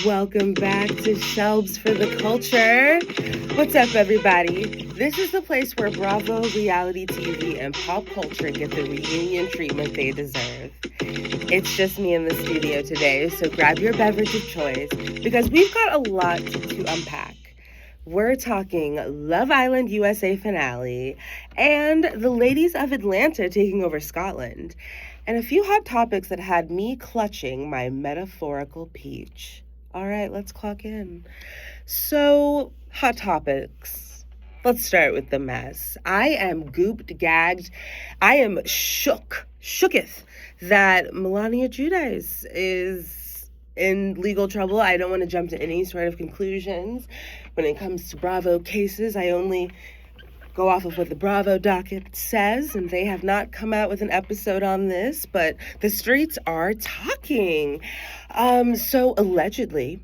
Welcome back to Shelbz for the Culture. What's up, everybody? This is the place where Bravo, reality TV, and pop culture get the reunion treatment they deserve. It's just me in the studio today, so grab your beverage of choice because we've got a lot to unpack. We're talking Love Island USA finale and the ladies of Atlanta taking over Scotland, and a few hot topics that had me clutching my metaphorical peach. All right, let's clock in. So, hot topics. Let's start with the mess. I am gooped, gagged. I am shooketh that Melania Giudice is in legal trouble. I don't want to jump to any sort of conclusions. When it comes to Bravo cases, I only go off of what the Bravo docket says, and they have not come out with an episode on this, but the streets are talking. So allegedly,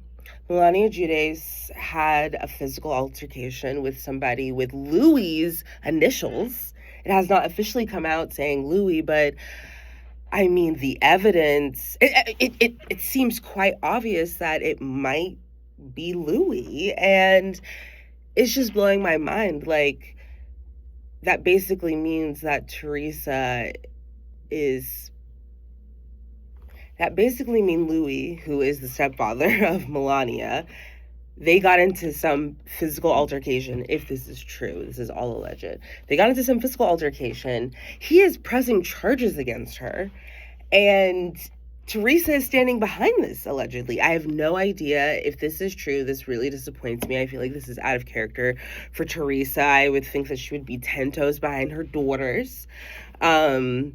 Melania Giudice had a physical altercation with somebody with Louis's initials. It has not officially come out saying Louis, but I mean, the evidence, it seems quite obvious that it might be Louis, and it's just blowing my mind. Like, that basically means that Louis, who is the stepfather of Melania, they got into some physical altercation. If this is true, this is all alleged. They got into some physical altercation. He is pressing charges against her, and Teresa is standing behind this, allegedly. I have no idea if this is true. This really disappoints me. I feel like this is out of character for Teresa. I would think that she would be 10 toes behind her daughters. So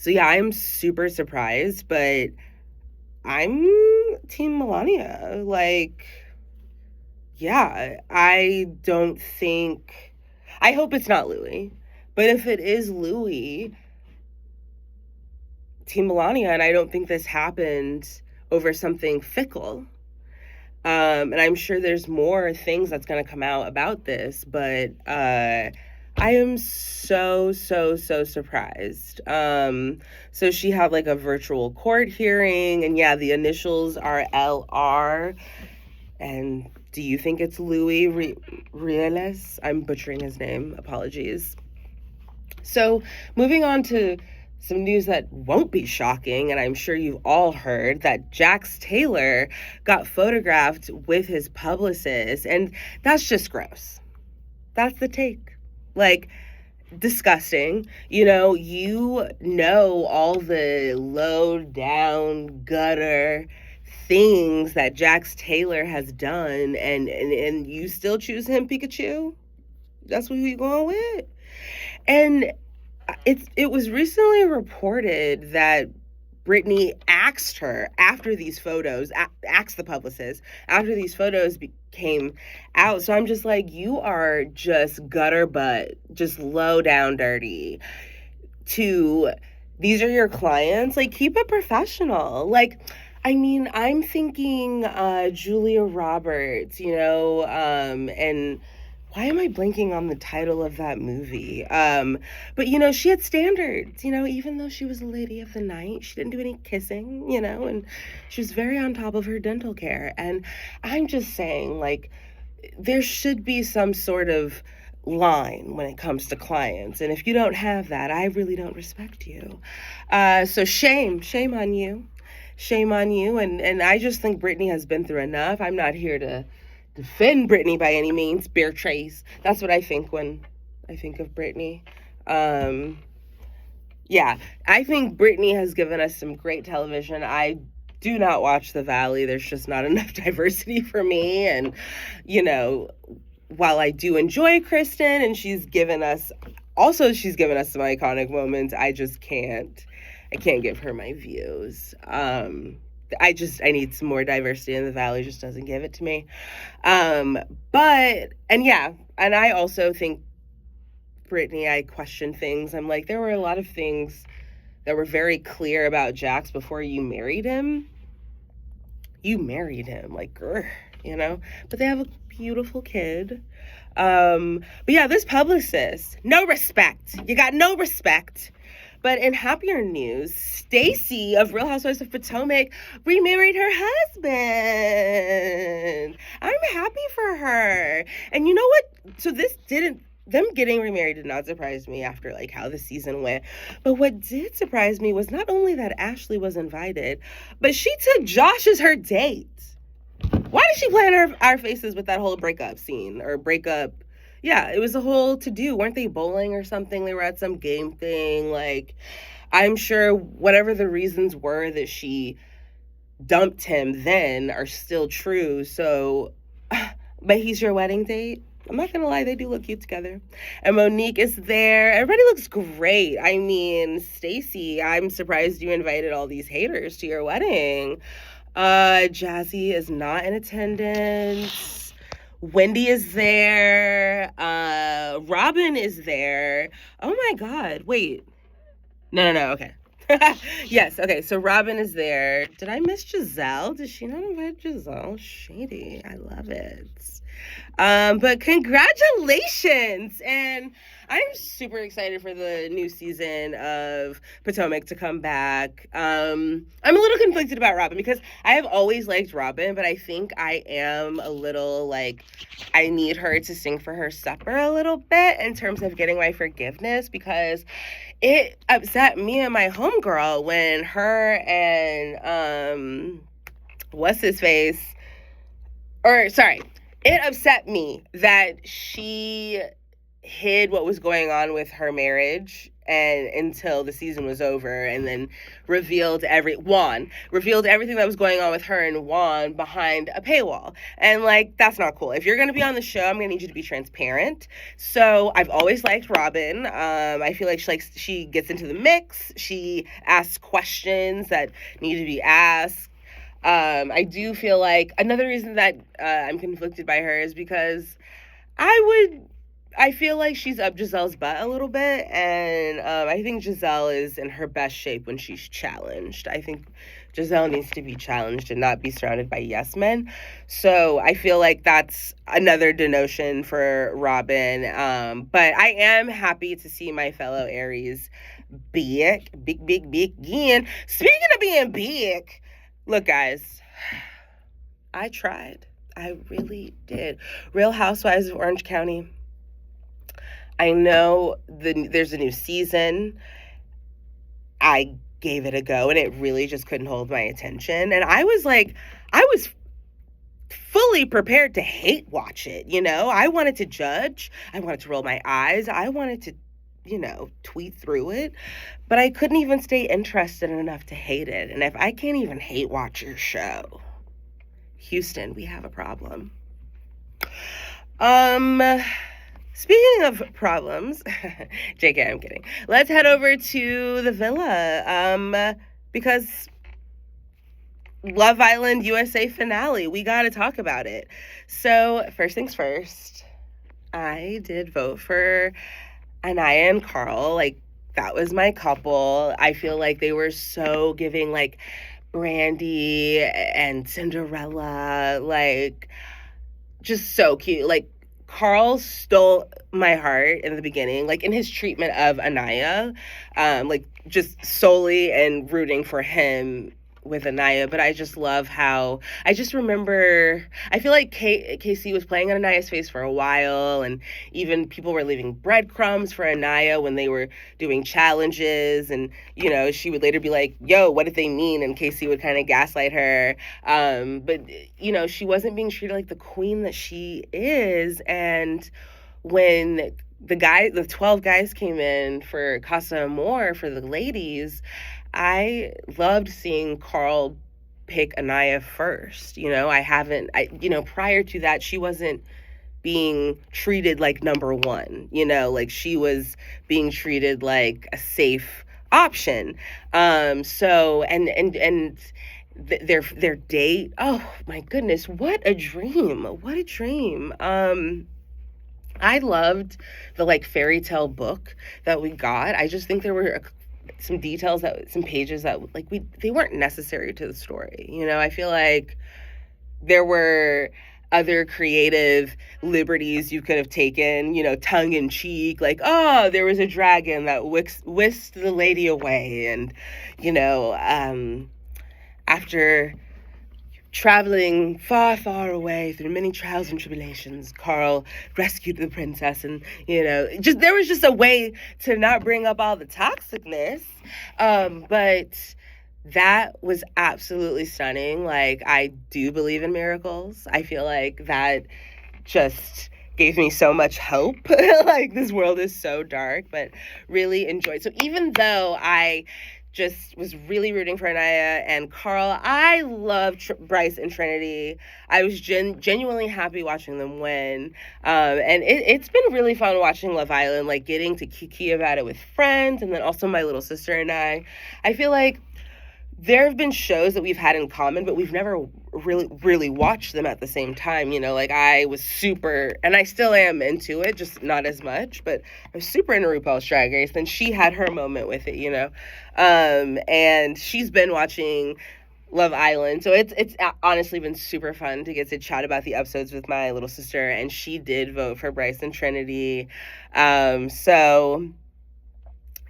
yeah, I'm super surprised, but I'm Team Melania. Like, yeah, I hope it's not Louis, but if it is Louis, Team Melania, and I don't think this happened over something fickle. And I'm sure there's more things that's going to come out about this, but I am so surprised. So she had like a virtual court hearing, and yeah, the initials are LR. And do you think it's Louis Reales? I'm butchering his name. Apologies. So moving on to some news that won't be shocking, and I'm sure you've all heard that Jax Taylor got photographed with his publicist, and that's just gross. That's the take. Like, disgusting. You know all the low down gutter things that Jax Taylor has done, and you still choose him, Pikachu? That's who you going with? And it was recently reported that Britney asked her after these photos, asked the publicist after these photos came out. So I'm just like, you are just gutter butt, just low down dirty. These are your clients. Like, keep it professional. Like, I mean, I'm thinking Julia Roberts, and why am I blanking on the title of that movie? But, she had standards, even though she was a lady of the night, she didn't do any kissing, and she was very on top of her dental care. And I'm just saying, like, there should be some sort of line when it comes to clients. And if you don't have that, I really don't respect you. So shame on you. Shame on you. And I just think Britney has been through enough. I'm not here to defend Britney by any means. Beatrice. That's what I think when I think of Britney. Yeah, I think Britney has given us some great television. I do not watch The Valley. There's just not enough diversity for me. And, while I do enjoy Kristen and she's given us some iconic moments, I can't give her my views. I need some more diversity, and The Valley just doesn't give it to me. And I also think Britney, I question things. I'm like, there were a lot of things that were very clear about Jax before you married him. Like, but they have a beautiful kid. But yeah, this publicist, no respect. You got no respect. But in happier news, Stacey of Real Housewives of Potomac remarried her husband. them getting remarried did not surprise me after like how the season went. But what did surprise me was not only that Ashley was invited, but she took Josh as her date. Why did she plan our faces with that whole breakup scene or breakup? Yeah, it was a whole to-do. Weren't they bowling or something? They were at some game thing. Like, I'm sure whatever the reasons were that she dumped him then are still true. So, but he's your wedding date? I'm not gonna lie, they do look cute together. And Monique is there. Everybody looks great. I mean, Stacy, I'm surprised you invited all these haters to your wedding. Jazzy is not in attendance. Wendy is there. Robin is there. Oh my God. Wait. No. Okay. Yes. Okay. So Robin is there. Did I miss Giselle? Did she not invite Giselle? Shady. I love it. But congratulations. And I'm super excited for the new season of Potomac to come back. I'm a little conflicted about Robin because I have always liked Robin, but I think I am a little like, I need her to sing for her supper a little bit in terms of getting my forgiveness, because it upset me and my homegirl when her and, what's his face? It upset me that she hid what was going on with her marriage and until the season was over, and then revealed everything that was going on with her and Juan behind a paywall. And like, that's not cool. If you're going to be on the show, I'm going to need you to be transparent. So I've always liked Robin. I feel like she gets into the mix. She asks questions that need to be asked. I do feel like another reason that I'm conflicted by her is because I feel like she's up Giselle's butt a little bit, and I think Giselle is in her best shape when she's challenged. I think Giselle needs to be challenged and not be surrounded by yes men. So I feel like that's another denotion for Robin. But I am happy to see my fellow Aries big again. Speaking of being big, look, guys, I tried. I really did. Real Housewives of Orange County. I know there's a new season. I gave it a go, and it really just couldn't hold my attention. And I was fully prepared to hate watch it, you know? I wanted to judge. I wanted to roll my eyes. I wanted to, tweet through it. But I couldn't even stay interested enough to hate it. And if I can't even hate watch your show, Houston, we have a problem. Speaking of problems, JK, I'm kidding. Let's head over to the villa, because Love Island USA finale, we got to talk about it. So first things first, I did vote for Anaya and Carl. Like, that was my couple. I feel like they were so giving, like, Brandy and Cinderella, like, just so cute. Like, Carl stole my heart in the beginning, like in his treatment of Anaya, like just solely and rooting for him with Anaya. But I just love how, I just remember, I feel like Casey was playing on Anaya's face for a while, and even people were leaving breadcrumbs for Anaya when they were doing challenges, and she would later be like, yo, what did they mean? And Casey would kind of gaslight her, but she wasn't being treated like the queen that she is. And when the 12 guys came in for Casa Amor for the ladies, I loved seeing Carl pick Anaya first. Prior to that, she wasn't being treated like number one, like she was being treated like a safe option. So, and their date, oh my goodness, what a dream. I loved the fairy tale book that we got. I just think there were some details, some pages that they weren't necessary to the story. I feel like there were other creative liberties you could have taken, tongue in cheek, like, oh, there was a dragon that whisked the lady away. And, after traveling far, far away through many trials and tribulations, Carl rescued the princess, and there was just a way to not bring up all the toxicness. But that was absolutely stunning. Like, I do believe in miracles. I feel like that just gave me so much hope. Like, this world is so dark, but really enjoyed. So even though I just was really rooting for Anaya and Carl, I love Bryce and Trinity. I was genuinely happy watching them win. And it's been really fun watching Love Island, like getting to kiki about it with friends, and then also my little sister and I. I feel like there have been shows that we've had in common, but we've never really watched them at the same time. Like, I was super, and I still am into it, just not as much, but I was super into RuPaul's Drag Race, and she had her moment with it, and she's been watching Love Island, so it's honestly been super fun to get to chat about the episodes with my little sister, and she did vote for Bryce and Trinity. So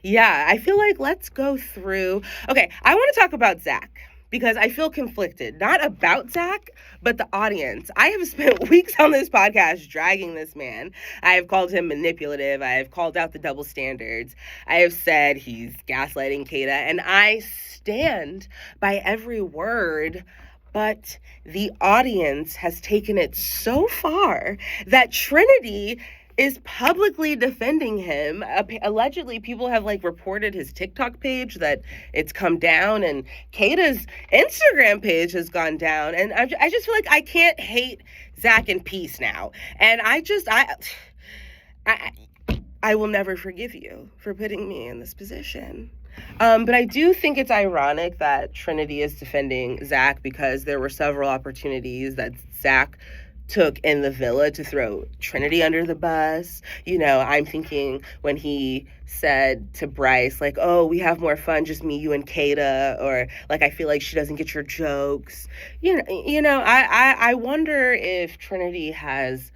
yeah, I feel like let's go through. Okay, I want to talk about Zach because I feel conflicted. Not about Zach, but the audience. I have spent weeks on this podcast dragging this man. I have called him manipulative. I have called out the double standards. I have said he's gaslighting Kata, and I stand by every word. But the audience has taken it so far that Trinity is publicly defending him. Allegedly, people have reported his TikTok page that it's come down, and Kata's Instagram page has gone down. And I just feel like I can't hate Zach in peace now. And I will never forgive you for putting me in this position. But I do think it's ironic that Trinity is defending Zach because there were several opportunities that Zach took in the villa to throw Trinity under the bus. I'm thinking when he said to Bryce, oh, we have more fun, just me, you, and Kata, or I feel like she doesn't get your jokes. I wonder if Trinity has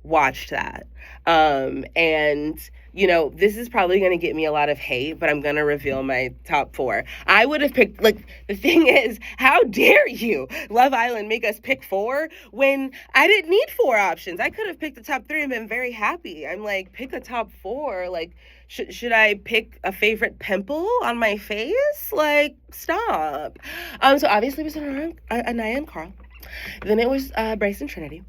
watched that. And this is probably going to get me a lot of hate, but I'm going to reveal my top 4. I would have picked, the thing is, how dare you, Love Island, make us pick 4 when I didn't need 4 options. I could have picked the top 3 and been very happy. I'm pick a top 4. Should I pick a favorite pimple on my face? Stop. So obviously it was Anaya and Carl. Then it was Bryce and Trinity.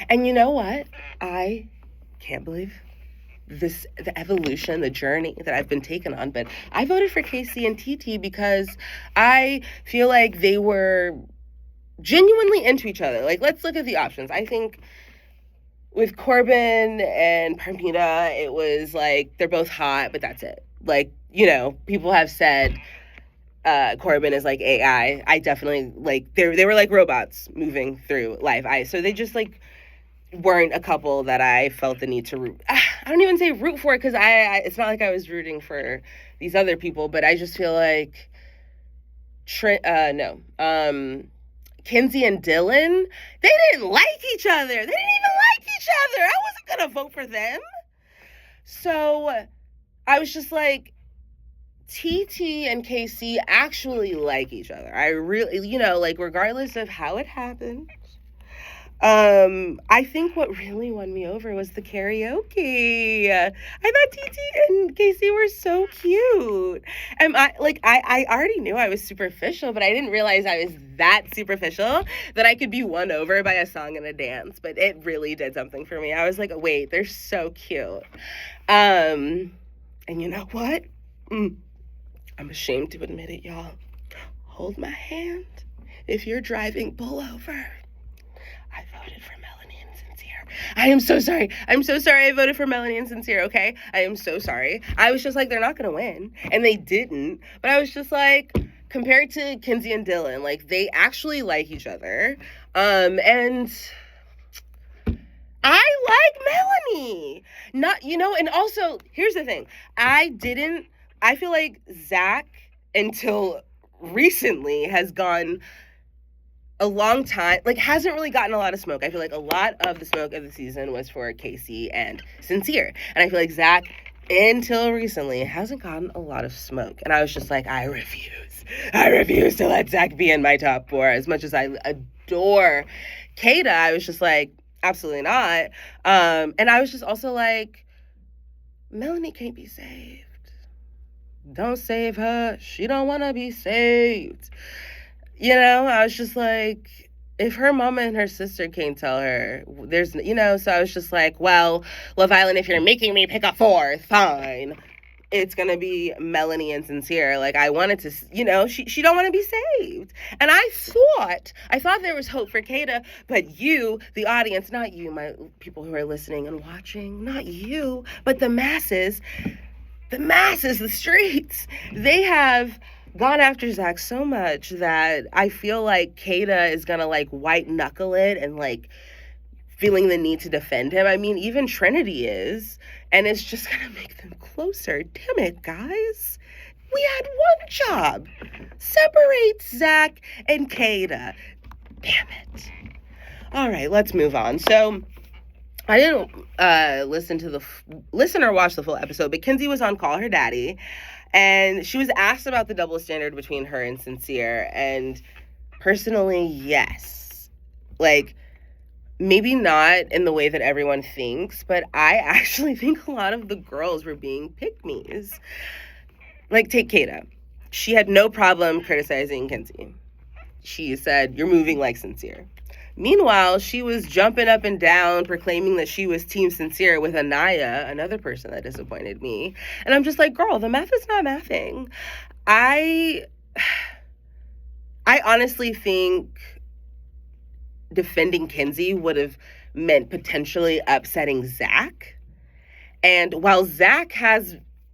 And you know what? I can't believe the evolution, the journey that I've been taken on, but I voted for Casey and TT because I feel like they were genuinely into each other. Let's look at the options. I think with Corbin and Parmita, it was they're both hot, but that's it. People have said Corbin is AI. I definitely they were robots moving through life. So they just weren't a couple that I felt the need to root. I don't even say root for it because it's not like I was rooting for these other people, but I just feel like Kinsey and Dylan, they didn't like each other. They didn't even like each other. I wasn't gonna vote for them. So I was just TT and KC actually like each other. I really, regardless of how it happened. I think what really won me over was the karaoke. I thought TT and Casey were so cute. And I already knew I was superficial, but I didn't realize I was that superficial that I could be won over by a song and a dance. But it really did something for me. I was wait, they're so cute. And you know what? I'm ashamed to admit it, y'all. Hold my hand. If you're driving, pull over. I voted for Melanie and Sincere. I am so sorry. I'm so sorry I voted for Melanie and Sincere, okay? I am so sorry. I was just they're not going to win. And they didn't. But I was just compared to Kinsey and Dylan, they actually like each other. And I like Melanie. And also, here's the thing. I feel like Zach, until recently, has gone a long time, hasn't really gotten a lot of smoke. I feel like a lot of the smoke of the season was for Casey and Sincere. And I feel like Zach, until recently, hasn't gotten a lot of smoke. And I was just I refuse to let Zach be in my top 4 as much as I adore Kata. I was just like, absolutely not. And I was just also like, Melanie can't be saved. Don't save her. She don't want to be saved. I was just like, if her mama and her sister can't tell her, so I was just like, well, Love Island, if you're making me pick a fourth, fine. It's going to be Melanie and Sincere. Like, I wanted to, she don't want to be saved. And I thought there was hope for Kata, but you, the audience, not you, my people who are listening and watching, not you, but the masses, the streets, they have gone after Zach so much that I feel like Kata is going to, like, white knuckle it and, like, feeling the need to defend him. I mean, even Trinity is, and it's just going to make them closer. Damn it, guys. We had one job. Separate Zach and Kata. Damn it. All right, let's move on. So I didn't listen or watch the full episode, but Kinsey was on Call Her Daddy, and she was asked about the double standard between her and Sincere, and personally, yes. Like, maybe not in the way that everyone thinks, but I actually think a lot of the girls were being pick-me's. Like, take Kata. She had no problem criticizing Kinsey. She said, "You're moving like Sincere." Meanwhile, she was jumping up and down, proclaiming that she was Team Sincere with Anaya, another person that disappointed me. And I'm just like, girl, the math is not mathing. I honestly think defending Kinsey would have meant potentially upsetting Zach. And while Zach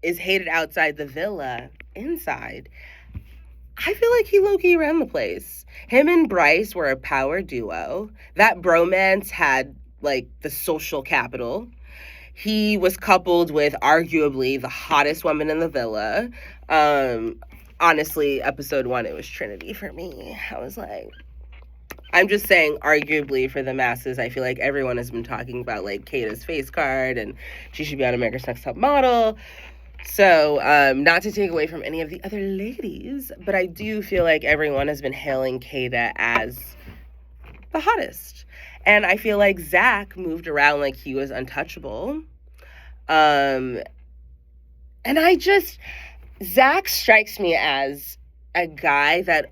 is hated outside the villa, inside, I feel like he low-key ran the place. Him and Bryce were a power duo. That bromance had, like, the social capital. He was coupled with arguably the hottest woman in the villa. Honestly, episode 1, it was Trinity for me. I was like, I'm just saying, arguably, for the masses, I feel like everyone has been talking about, like, Kata's face card, and she should be on America's Next Top Model. So, not to take away from any of the other ladies, but I do feel like everyone has been hailing Kata as the hottest. And I feel like Zach moved around like he was untouchable. And Zach strikes me as a guy that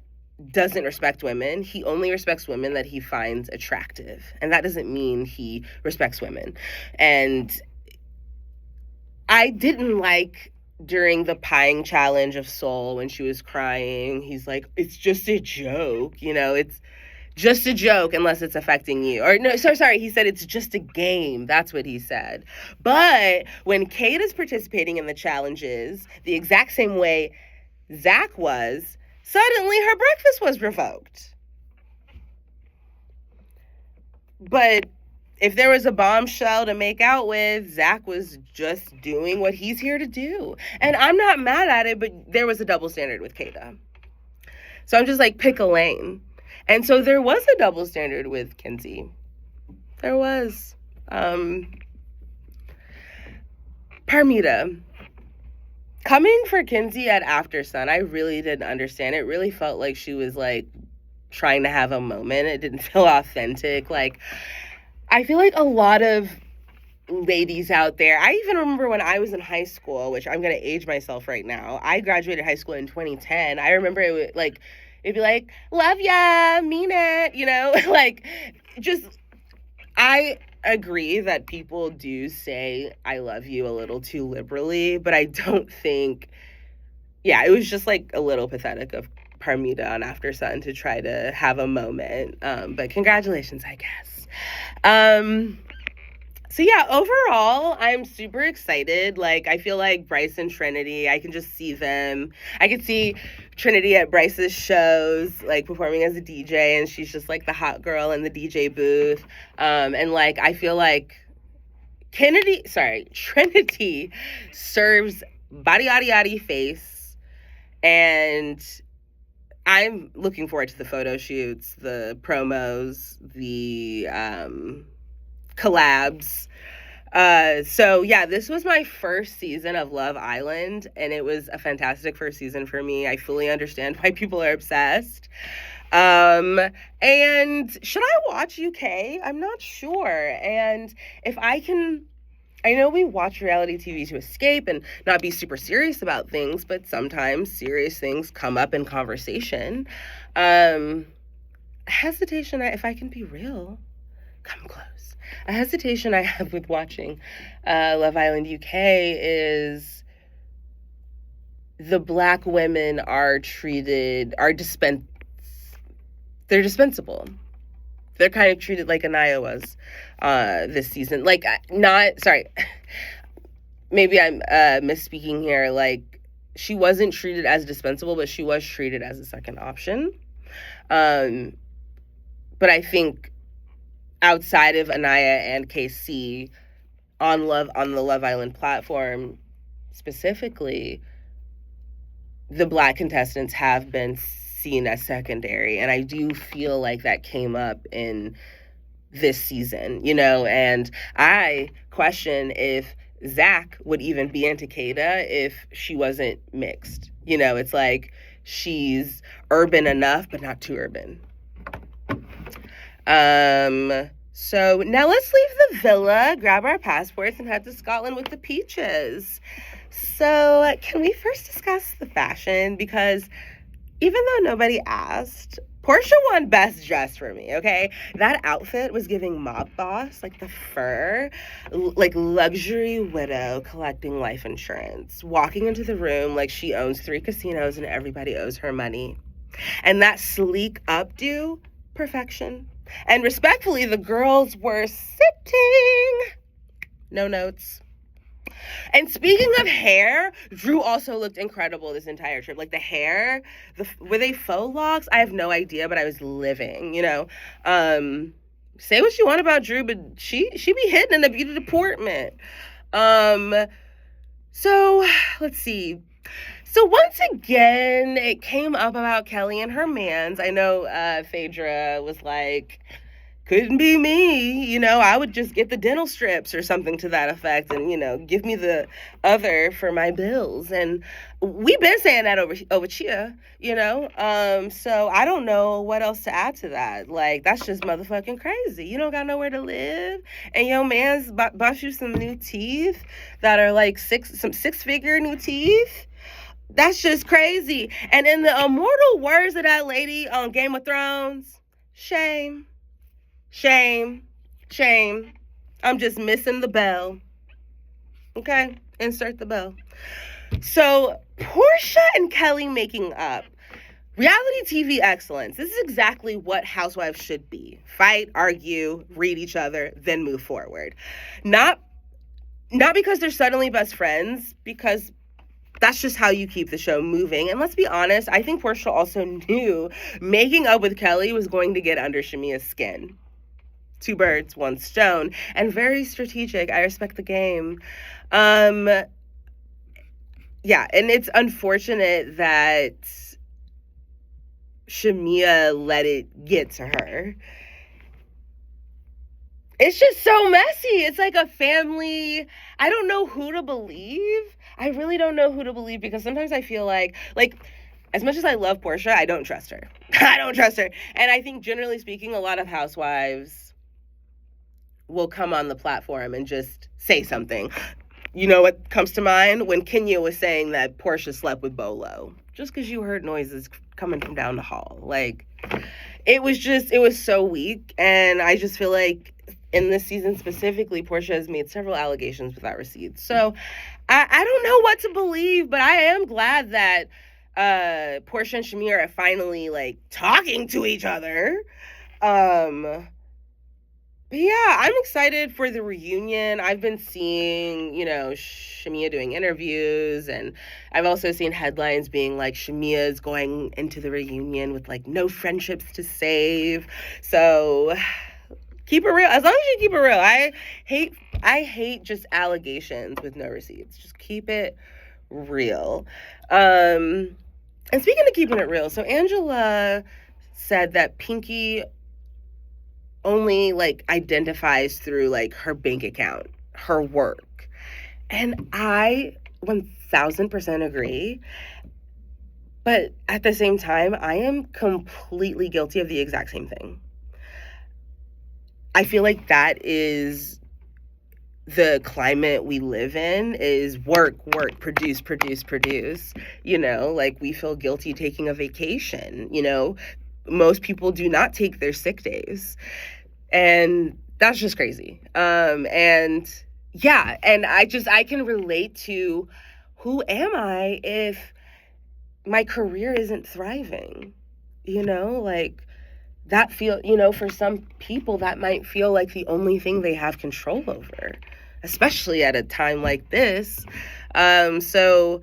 doesn't respect women. He only respects women that he finds attractive. And that doesn't mean he respects women. And I didn't like during the pieing challenge of Soul when she was crying. He's like, it's just a joke. It's just a joke unless it's affecting you. Or no, sorry. He said it's just a game. That's what he said. But when Kate is participating in the challenges the exact same way Zach was, suddenly her breakfast was revoked. But if there was a bombshell to make out with, Zach was just doing what he's here to do. And I'm not mad at it, but there was a double standard with Kata. So I'm just like, pick a lane. And so there was a double standard with Kinsey. There was. Parmita. Coming for Kinsey at After Sun, I really didn't understand. It really felt like she was, like, trying to have a moment. It didn't feel authentic. Like, I feel like a lot of ladies out there, I even remember when I was in high school, which I'm going to age myself right now. I graduated high school in 2010. I remember it'd be like, love ya, mean it, like, just, I agree that people do say I love you a little too liberally, but I don't think, it was just, like, a little pathetic of Parmita on After Sun to try to have a moment, but congratulations, I guess. So overall, I'm super excited. Like, I feel like Bryce and Trinity, I can just see them. I could see Trinity at Bryce's shows, like, performing as a DJ, and she's just, like, the hot girl in the DJ booth. And, like, I feel like Trinity serves body, yaddy, yaddy face, and I'm looking forward to the photo shoots, the promos, the collabs. This was my first season of Love Island, and it was a fantastic first season for me. I fully understand why people are obsessed. And should I watch UK? I'm not sure. And if I can, I know we watch reality TV to escape and not be super serious about things, but sometimes serious things come up in conversation. Hesitation, if I can be real, come close. A hesitation I have with watching Love Island UK is the Black women are they're dispensable. They're kind of treated like Anaya was this season. Like, maybe I'm misspeaking here. Like, she wasn't treated as dispensable, but she was treated as a second option. But I think outside of Anaya and KC on the Love Island platform specifically, the Black contestants have been seen as secondary, and I do feel like that came up in this season, and I question if Zach would even be into Kata if she wasn't mixed. It's like she's urban enough, but not too urban. So now let's leave the villa, grab our passports, and head to Scotland with the peaches. So can we first discuss the fashion? Because even though nobody asked, Portia won best dress for me, okay? That outfit was giving mob boss, like the fur, like luxury widow collecting life insurance, walking into the room like she owns 3 casinos and everybody owes her money. And that sleek updo, perfection. And respectfully, the girls were sitting. No notes. And speaking of hair, Drew also looked incredible this entire trip. Like the hair, were they faux locks? I have no idea, but I was living, Say what you want about Drew, but she be hitting in the beauty department. So let's see. So once again, it came up about Kelly and her mans. I know Phaedra was like, couldn't be me, I would just get the dental strips or something to that effect and, give me the other for my bills. And we've been saying that over Chia, so I don't know what else to add to that. Like, that's just motherfucking crazy. You don't got nowhere to live, and your man's bought you some new teeth that are like some 6-figure new teeth. That's just crazy. And in the immortal words of that lady on Game of Thrones, shame. Shame. Shame. I'm just missing the bell. Okay? Insert the bell. So, Portia and Kelly making up. Reality TV excellence. This is exactly what housewives should be. Fight, argue, read each other, then move forward. Not because they're suddenly best friends, because that's just how you keep the show moving. And let's be honest, I think Portia also knew making up with Kelly was going to get under Shamia's skin. 2 birds, 1 stone, and very strategic. I respect the game. Yeah, and it's unfortunate that Shamia let it get to her. It's just so messy. It's like a family. I don't know who to believe. I really don't know who to believe, because sometimes I feel like as much as I love Portia, I don't trust her. I don't trust her. And I think generally speaking, a lot of housewives will come on the platform and just say something. You know what comes to mind? When Kenya was saying that Portia slept with Bolo. Just because you heard noises coming from down the hall. Like, it was so weak. And I just feel like in this season specifically, Portia has made several allegations without receipts. So I don't know what to believe, but I am glad that Portia and Shamir are finally like talking to each other. But yeah, I'm excited for the reunion. I've been seeing, Shamia doing interviews, and I've also seen headlines being like Shamia is going into the reunion with like no friendships to save. So keep it real. As long as you keep it real. I hate just allegations with no receipts. Just keep it real. And speaking of keeping it real, so Angela said that Pinky only like identifies through like her bank account, her work. And I 1000% agree. But at the same time, I am completely guilty of the exact same thing. I feel like that is the climate we live in, is work, produce. Like, we feel guilty taking a vacation. Most people do not take their sick days. And that's just crazy. And I can relate to, who am I if my career isn't thriving? Like, that for some people, that might feel like the only thing they have control over, especially at a time like this. So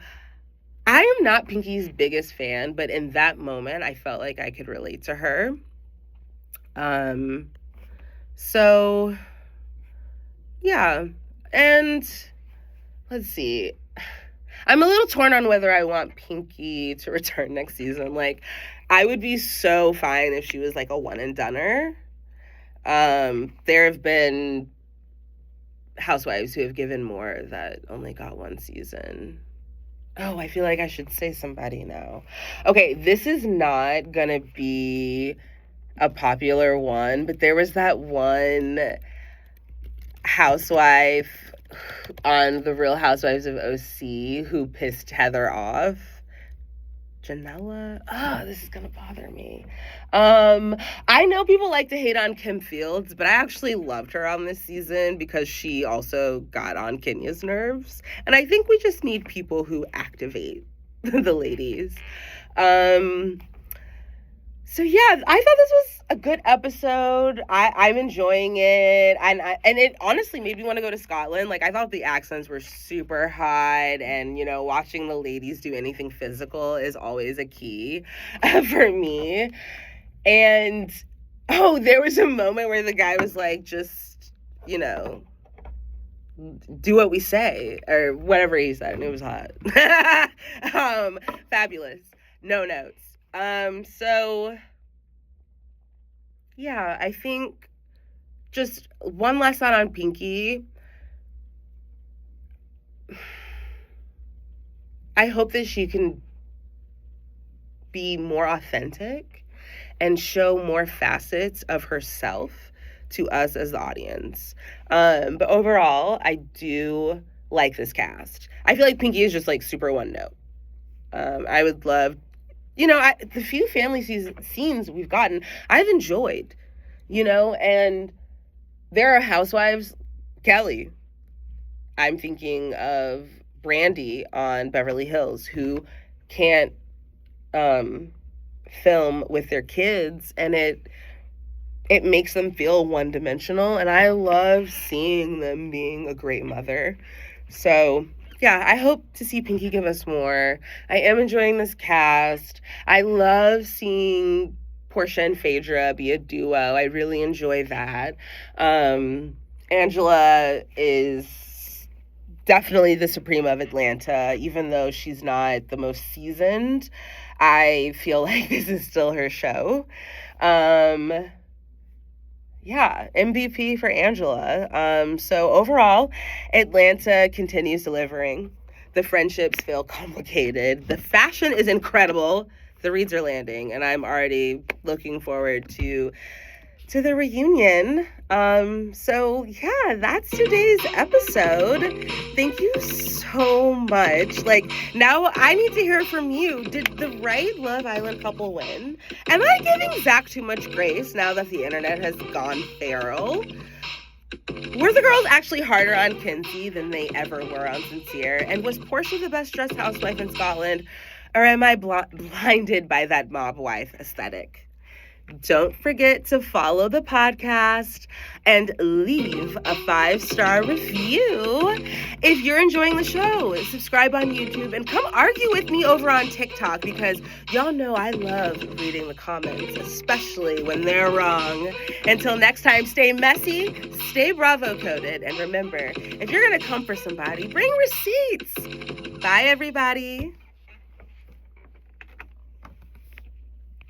I am not Pinky's biggest fan, but in that moment, I felt like I could relate to her. So yeah. And let's see. I'm a little torn on whether I want Pinky to return next season. Like, I would be so fine if she was like a one and doneer. There have been housewives who have given more that only got one season. Oh, I feel like I should say somebody now. Okay, this is not gonna be a popular one, but there was that one housewife on The Real Housewives of OC who pissed Heather off. Janella? This is gonna bother me. I know people like to hate on Kim Fields, but I actually loved her on this season because she also got on Kenya's nerves. And I think we just need people who activate the ladies. So yeah, I thought this was a good episode. I'm enjoying it, and it honestly made me want to go to Scotland. Like, I thought the accents were super hot, and watching the ladies do anything physical is always a key for me. And there was a moment where the guy was like, just do what we say, or whatever he said, and it was hot. Fabulous. No notes. So yeah, I think just one last thought on Pinky. I hope that she can be more authentic and show more facets of herself to us as the audience. But overall, I do like this cast. I feel like Pinky is just like super one note. I would love, the few family scenes we've gotten, I've enjoyed, and there are housewives, Kelly. I'm thinking of Brandy on Beverly Hills, who can't film with their kids, and it makes them feel one-dimensional, and I love seeing them being a great mother. So yeah, I hope to see Pinky give us more. I am enjoying this cast. I love seeing Portia and Phaedra be a duo. I really enjoy that. Angela is definitely the supreme of Atlanta, even though she's not the most seasoned. I feel like this is still her show. Yeah, MVP for Angela. So overall, Atlanta continues delivering. The friendships feel complicated. The fashion is incredible. The reads are landing, and I'm already looking forward to the reunion. So yeah, that's today's episode. Thank you so much. Like, now I need to hear from you. Did the right Love Island couple win? Am I giving Zach too much grace now that the internet has gone feral? Were the girls actually harder on Kinsey than they ever were on Sincere? And was Portia the best dressed housewife in Scotland? Or am I blinded by that mob wife aesthetic? Don't forget to follow the podcast and leave a 5-star review. If you're enjoying the show, subscribe on YouTube and come argue with me over on TikTok, because y'all know I love reading the comments, especially when they're wrong. Until next time, stay messy, stay Bravo coded, and remember, if you're going to come for somebody, bring receipts. Bye, everybody.